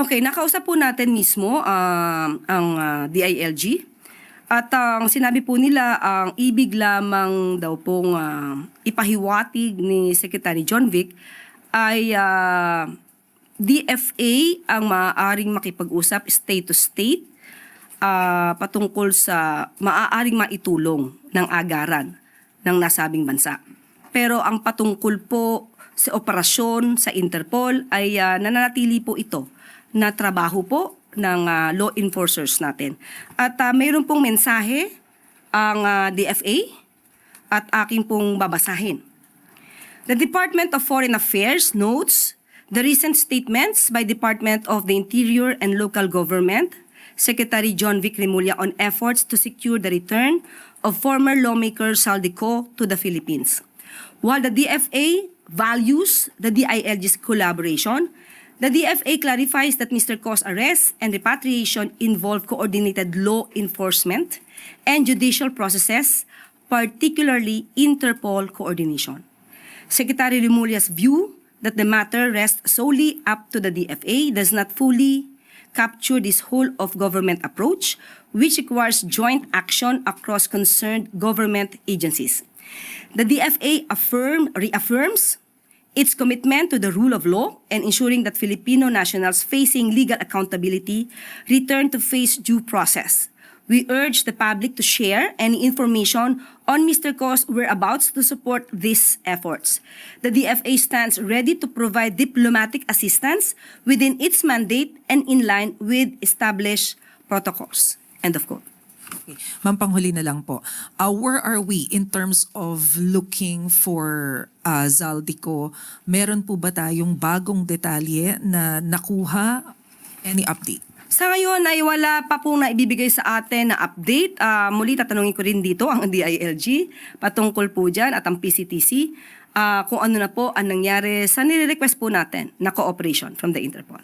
Okay, nakausap po natin mismo ang DILG. At ang sinabi po nila, ang ibig lamang daw pong ipahiwatig ni Secretary John Vic ay DFA ang maaaring makipag-usap state to state patungkol sa maaaring maitulong ng agaran ng nasabing bansa. Pero ang patungkol po sa operasyon sa Interpol ay nananatili po ito na trabaho po ng law enforcers natin. At mayroon pong mensahe ang DFA at aking pong babasahin. The Department of Foreign Affairs notes the recent statements by Department of the Interior and Local Government, Secretary John Vic Remulla on efforts to secure the return of former lawmaker Saldico to the Philippines. While the DFA values the DILG's collaboration, the DFA clarifies that Mr. Co's arrest and repatriation involve coordinated law enforcement and judicial processes, particularly Interpol coordination. Secretary Remulla's view that the matter rests solely up to the DFA does not fully capture this whole of government approach, which requires joint action across concerned government agencies. The DFA reaffirms its commitment to the rule of law and ensuring that Filipino nationals facing legal accountability return to face due process. We urge the public to share any information on Mr. Co's whereabouts to support these efforts. The DFA stands ready to provide diplomatic assistance within its mandate and in line with established protocols. End of quote. Okay. Ma'am, panghuli na lang po. Where are we in terms of looking for Zaldico? Meron po ba tayong bagong detalye na nakuha? Any update? Sa ngayon ay wala pa pong naibibigay sa atin na update. Muli tatanungin ko rin dito ang DILG patungkol po dyan at ang PCTC kung ano na po ang nangyari sa nire-request po natin na cooperation from the Interpol.